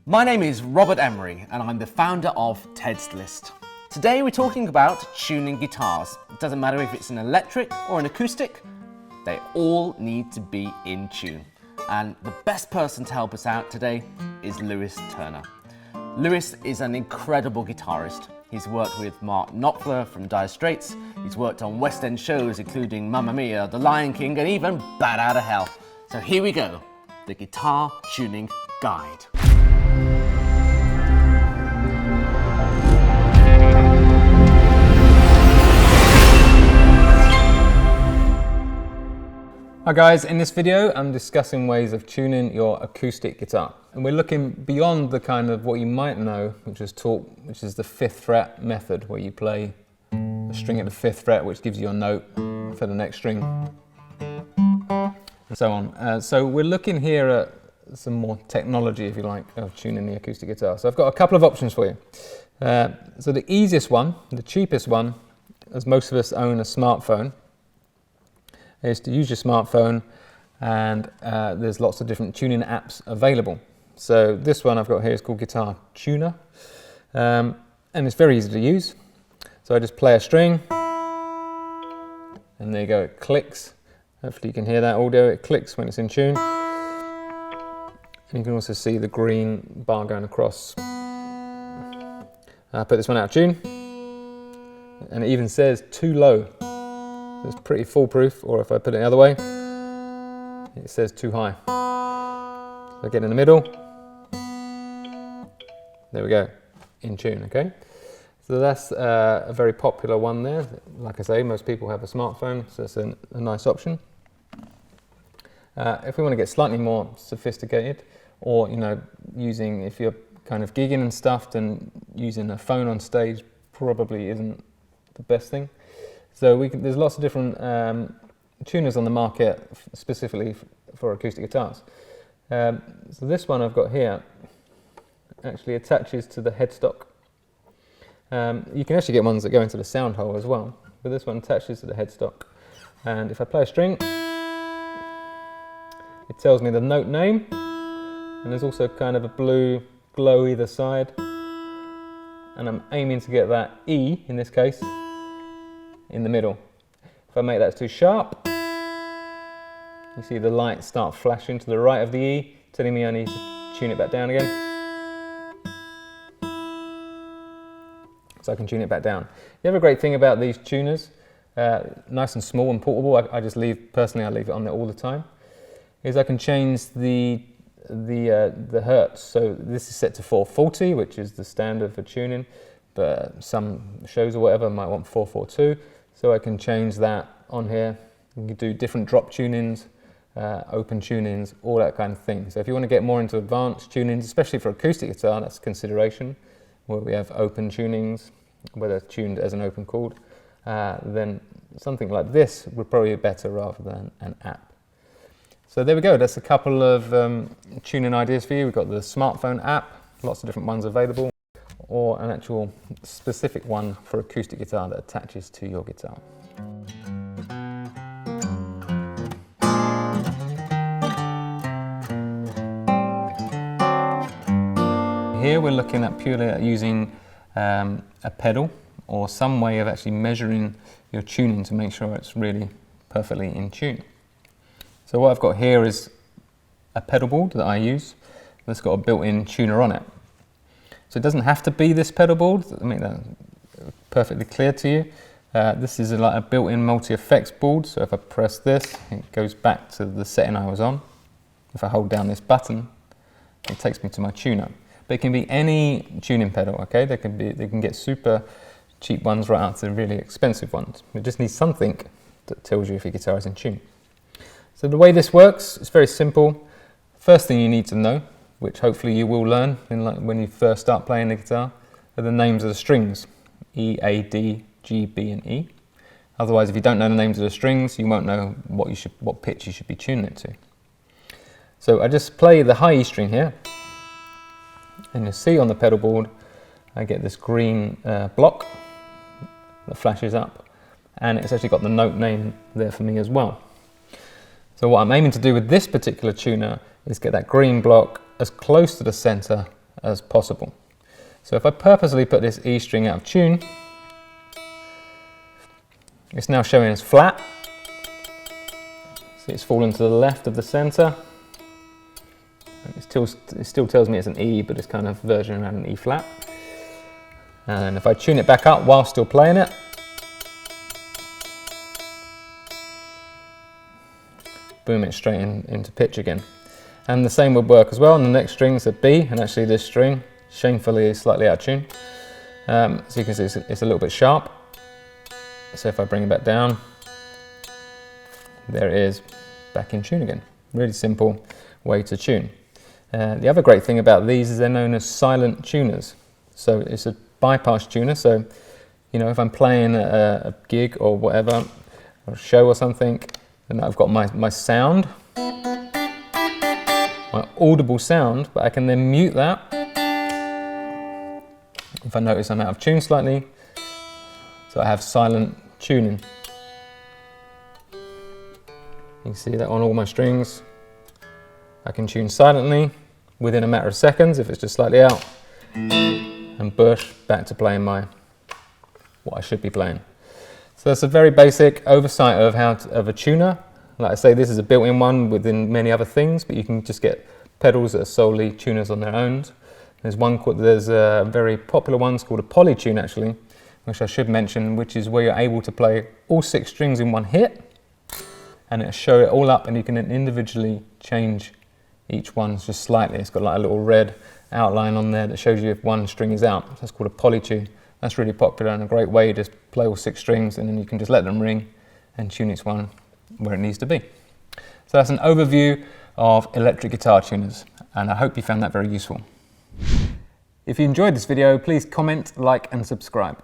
My name is Robert Emery and I'm the founder of Ted's List. Today we're talking about tuning guitars. It doesn't matter if it's an electric or an acoustic, they all need to be in tune. And the best person to help us out today is Lewis Turner. Lewis is an incredible guitarist. He's worked with Mark Knopfler from Dire Straits. He's worked on West End shows including Mamma Mia, The Lion King and even Bat Out of Hell. So here we go, the Guitar Tuning Guide. Hi guys, in this video I'm discussing ways of tuning your acoustic guitar. And we're looking beyond the kind of what you might know, which is the 5th fret method, where you play a string at the 5th fret which gives you a note for the next string, and so on. So we're looking here at some more technology, if you like, of tuning the acoustic guitar. So I've got a couple of options for you. So the easiest one, the cheapest one, as most of us own a smartphone, is to use your smartphone, and there's lots of different tuning apps available. So this one I've got here is called Guitar Tuner, and it's very easy to use. So I just play a string, and there you go, it clicks. Hopefully you can hear that audio, it clicks when it's in tune. And you can also see the green bar going across. I put this one out of tune, and it even says too low. It's pretty foolproof, or if I put it the other way, it says too high. So I get in the middle, there we go, in tune, okay? So that's a very popular one there. Like I say, most people have a smartphone, so it's a nice option. If we want to get slightly more sophisticated, or if you're kind of gigging and stuff, then using a phone on stage probably isn't the best thing. So there's lots of different tuners on the market specifically for acoustic guitars. So this one I've got here actually attaches to the headstock. You can actually get ones that go into the sound hole as well, but this one attaches to the headstock. And if I play a string, it tells me the note name, and there's also kind of a blue glow either side. And I'm aiming to get that E, in this case, in the middle. If I make that too sharp, you see the lights start flashing to the right of the E, telling me I need to tune it back down again. So I can tune it back down. The other great thing about these tuners, nice and small and portable, I personally leave it on there all the time, is I can change the hertz. So this is set to 440, which is the standard for tuning, but some shows or whatever might want 442. So I can change that on here. You can do different drop tunings, open tunings, all that kind of thing. So if you want to get more into advanced tunings, especially for acoustic guitar, that's a consideration, where we have open tunings, where they're tuned as an open chord, then something like this would probably be better rather than an app. So there we go, that's a couple of tuning ideas for you. We've got the smartphone app, lots of different ones available, or an actual specific one for acoustic guitar that attaches to your guitar. Here we're looking at purely at using a pedal or some way of actually measuring your tuning to make sure it's really perfectly in tune. So what I've got here is a pedal board that I use that's got a built-in tuner on it. So it doesn't have to be this pedal board, to make that perfectly clear to you. This is like a built-in multi-effects board, so if I press this, it goes back to the setting I was on. If I hold down this button, it takes me to my tuner. But it can be any tuning pedal, okay? They can get super cheap ones right out to really expensive ones. It just needs something that tells you if your guitar is in tune. So the way this works is very simple. First thing you need to know, which hopefully you will learn when you first start playing the guitar, are the names of the strings, E, A, D, G, B and E. Otherwise, if you don't know the names of the strings, you won't know what pitch you should be tuning it to. So I just play the high E string here, and you'll see on the pedal board, I get this green block that flashes up, and it's actually got the note name there for me as well. So what I'm aiming to do with this particular tuner is get that green block as close to the center as possible. So if I purposely put this E string out of tune, it's now showing as flat. See, it's fallen to the left of the center. It still tells me it's an E, but it's kind of version around an E flat. And if I tune it back up while still playing it, boom, it's straight into pitch again. And the same would work as well. And the next string's a B, and actually this string, shamefully, is slightly out of tune. So you can see it's a little bit sharp. So if I bring it back down, there it is, back in tune again. Really simple way to tune. The other great thing about these is they're known as silent tuners. So it's a bypass tuner. So, you know, if I'm playing a gig or whatever, or a show or something, and I've got my sound, my audible sound, but I can then mute that if I notice I'm out of tune slightly. So I have silent tuning. You can see that on all my strings. I can tune silently within a matter of seconds if it's just slightly out, and bush, back to playing what I should be playing. So that's a very basic oversight of a tuner. Like I say, this is a built-in one within many other things, but you can just get pedals that are solely tuners on their own. There's a very popular one called a Polytune actually, which I should mention, which is where you're able to play all 6 strings in one hit, and it'll show it all up, and you can then individually change each one just slightly. It's got like a little red outline on there that shows you if one string is out. So that's called a Polytune. That's really popular and a great way to play all 6 strings, and then you can just let them ring and tune each one where it needs to be. So that's an overview of electric guitar tuners, and I hope you found that very useful. If you enjoyed this video, please comment, like and subscribe.